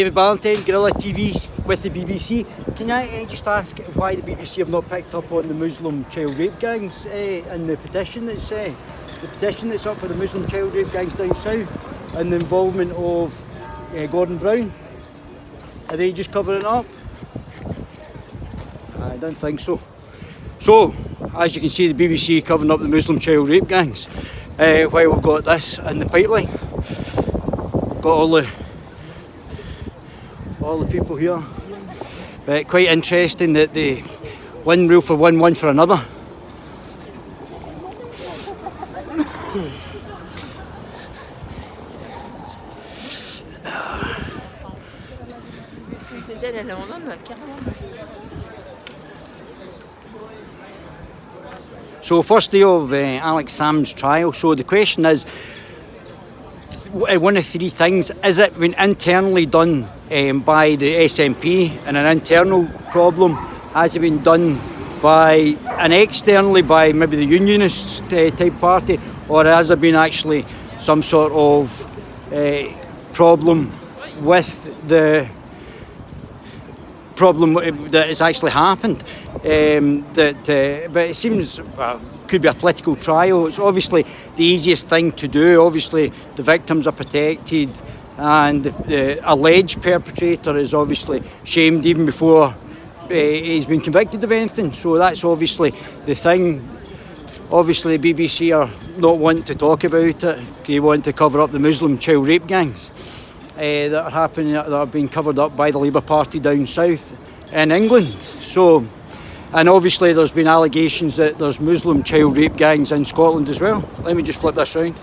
David Ballantyne, Guerilla TV with the BBC. Can I just ask why the BBC have not picked up on the Muslim child rape gangs and the petition that's up for the Muslim child rape gangs down south and the involvement of Gordon Brown? Are they just covering it up? I don't think so. So, as you can see, the BBC covering up the Muslim child rape gangs while we've got this in the pipeline. Got all the people here. But quite interesting that they one rule for one for another. So first day of Alex Sam's trial, so the question is, one of three things, is it been internally done by the SNP and an internal problem? Has it been done by and externally by maybe the unionist type party, or has there been actually some sort of problem with the problem that has actually happened? But it seems could be a political trial. It's obviously the easiest thing to do. Obviously the victims are protected and the alleged perpetrator is obviously shamed even before he's been convicted of anything. So that's obviously the thing. Obviously the BBC are not wanting to talk about it. They want to cover up the Muslim child rape gangs that are happening, that are being covered up by the Labour Party down south in England. So, and obviously there's been allegations that there's Muslim child rape gangs in Scotland as well. Let me just flip this round.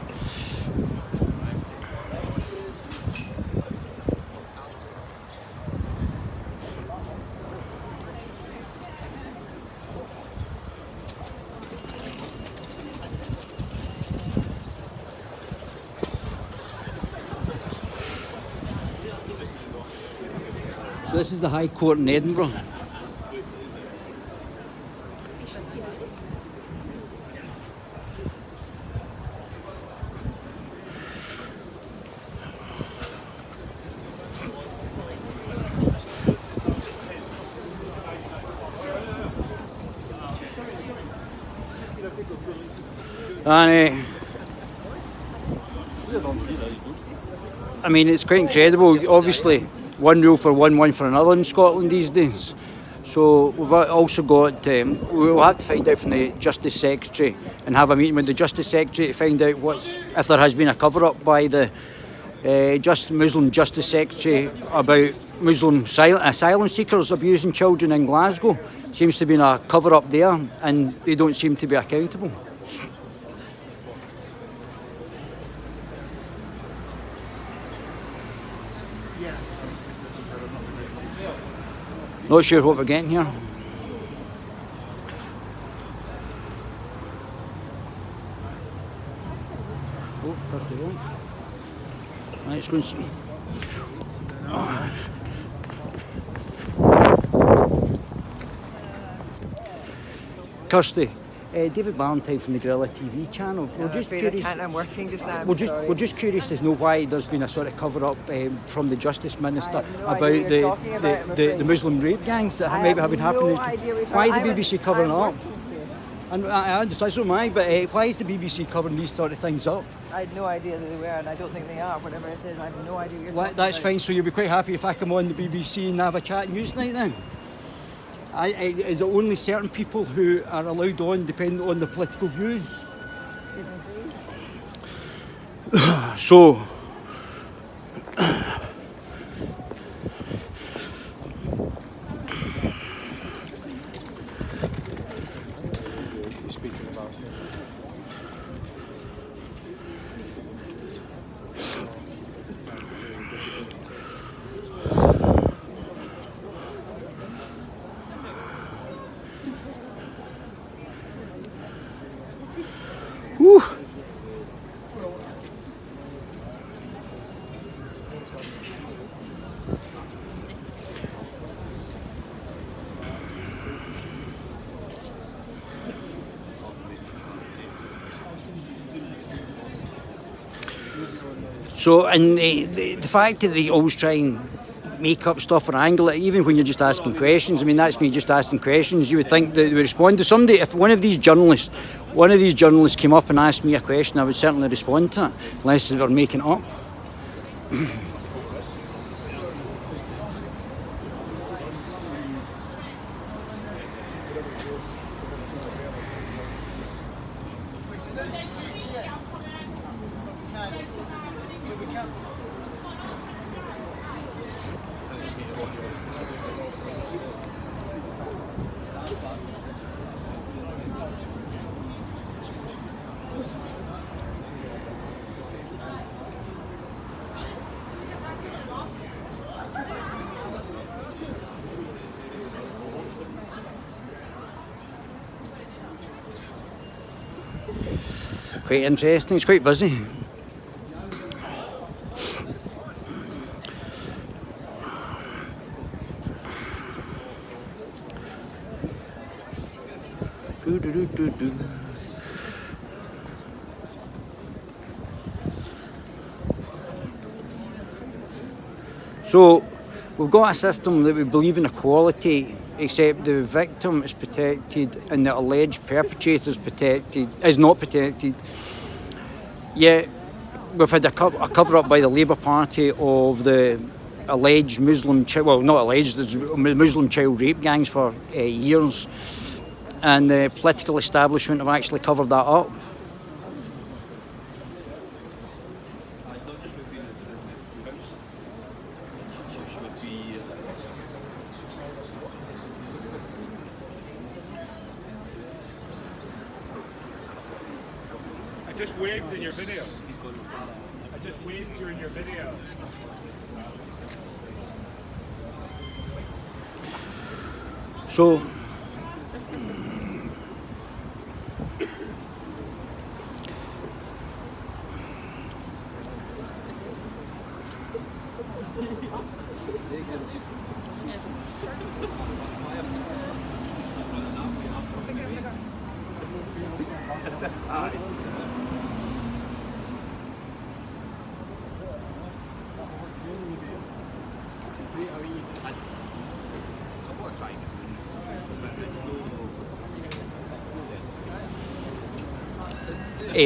So this is the High Court in Edinburgh. And I mean, it's quite incredible. Obviously, one rule for one for another in Scotland these days. So we've also got, we'll have to find out from the Justice Secretary and have a meeting with the Justice Secretary to find out if there has been a cover-up by the Muslim Justice Secretary about Muslim asylum seekers abusing children in Glasgow. Seems to be a cover-up there and they don't seem to be accountable. Not sure what we're getting here. Oh, first of all. Let's go and see. Kirsty, David Ballantyne from the Guerilla TV channel. We're just curious. I'm working just now. We're just curious to know why there's been a sort of cover-up from the Justice Minister about the Muslim rape gangs that maybe have been happening. Why the BBC covering it up? And I understand, so am I, but why is the BBC covering these sort of things up? I had no idea that they were, and I don't think they are, whatever it is. I have no idea what you're talking That's about. fine, so you'll be quite happy if I come on the BBC and have a chat news night then? Is it only certain people who are allowed on depending on their political views? Excuse me, please. So, whew. So, and the fact that they always try and make up stuff or angle it, even when you're just asking questions. I mean, that's me just asking questions. You would think that they would respond to somebody. If one of these journalists came up and asked me a question, I would certainly respond to it, unless they were making it up. Quite interesting, it's quite busy. So we've got a system that we believe in equality, except the victim is protected and the alleged perpetrator is not protected. Yet we've had a cover-up by the Labour Party of the alleged Muslim child rape gangs for years, and the political establishment have actually covered that up. I just waved in your video. I just waved during your video. So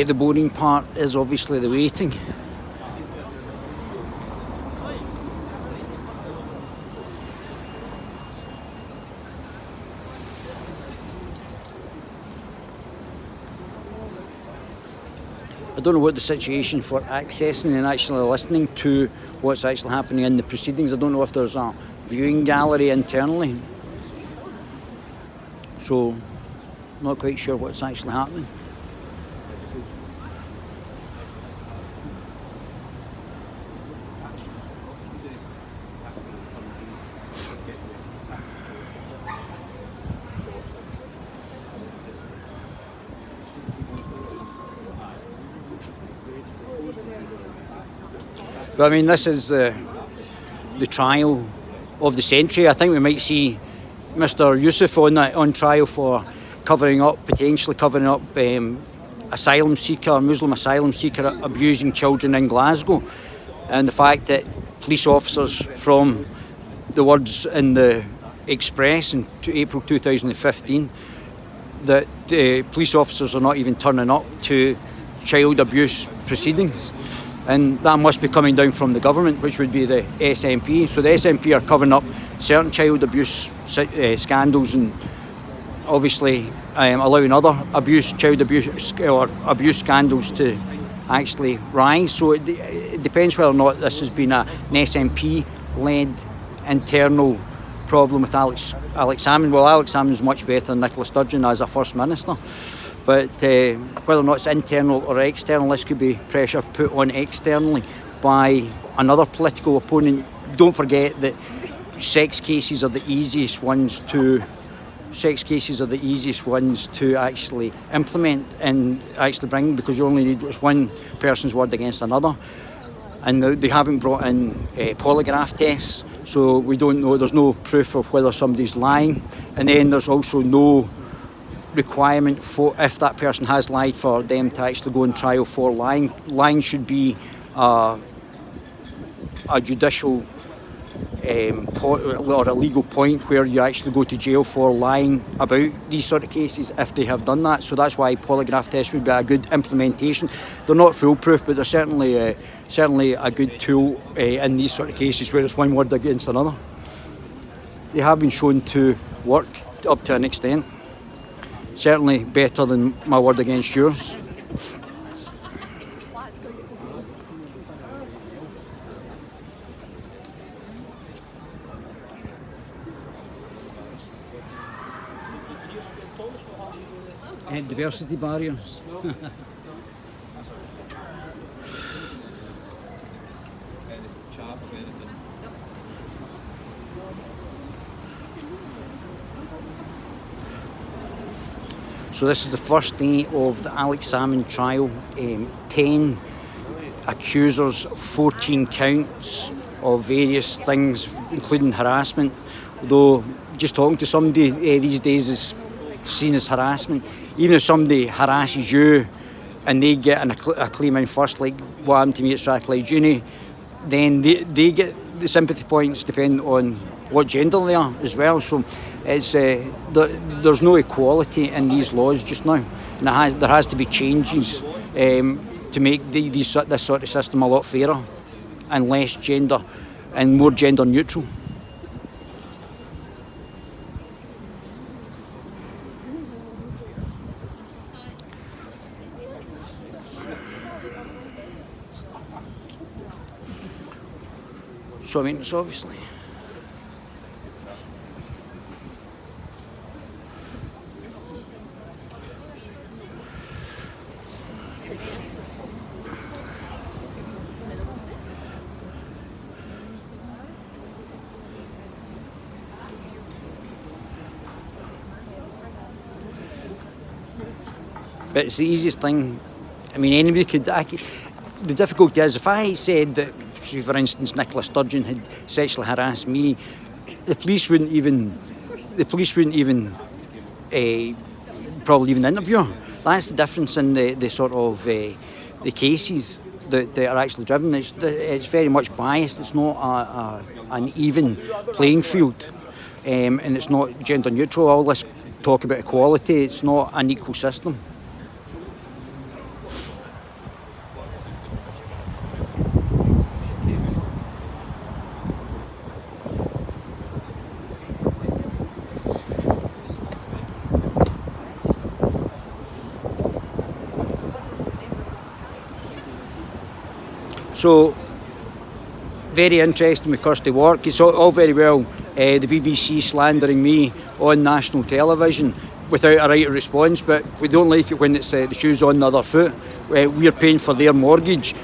the boring part is obviously the waiting. I don't know what the situation for accessing and actually listening to what's actually happening in the proceedings. I don't know if there's a viewing gallery internally. So, not quite sure what's actually happening. But I mean, this is the trial of the century. I think we might see Mr. Yusuf on trial for potentially covering up asylum seeker, Muslim asylum seeker abusing children in Glasgow, and the fact that police officers, from the words in the Express in April 2015, that police officers are not even turning up to child abuse proceedings. And that must be coming down from the government, which would be the SNP. So the SNP are covering up certain child abuse scandals and obviously allowing other child abuse or abuse scandals to actually rise. So it depends whether or not this has been an SNP-led internal problem with Alex Salmond. Well, Alex Salmond is much better than Nicola Sturgeon as a First Minister. But whether or not it's internal or external, this could be pressure put on externally by another political opponent. Don't forget that sex cases are the easiest ones to actually implement and actually bring, because you only need one person's word against another. And they haven't brought in polygraph tests, so we don't know. There's no proof of whether somebody's lying, and then there's also no requirement for, if that person has lied, for them to actually go on trial for lying. Lying should be a judicial or a legal point where you actually go to jail for lying about these sort of cases if they have done that. So that's why polygraph tests would be a good implementation. They're not foolproof, but they're certainly a good tool in these sort of cases where it's one word against another. They have been shown to work up to an extent. Certainly better than my word against yours. Diversity barriers. So this is the first day of the Alex Salmond trial. 10 accusers, 14 counts of various things, including harassment. Although just talking to somebody these days is seen as harassment. Even if somebody harasses you and they get a claim in first, like what happened to me at Strathclyde Uni, then they get the sympathy points depending on what gender they are as well. So it's there's no equality in these laws just now, and there has to be changes to make this sort of system a lot fairer and less gender and more gender neutral. So I mean, it's obviously but it's the easiest thing. I mean, anybody could. The difficulty is, if I said that, say, for instance, Nicola Sturgeon had sexually harassed me, the police wouldn't even probably even interview her. That's the difference in the sort of the cases that are actually driven. It's very much biased. It's not an even playing field, and it's not gender neutral. All this talk about equality, it's not an equal system. So, very interesting with Kirsty Wark. It's all very well the BBC slandering me on national television without a right of response, but we don't like it when it's the shoes on the other foot. We're paying for their mortgage.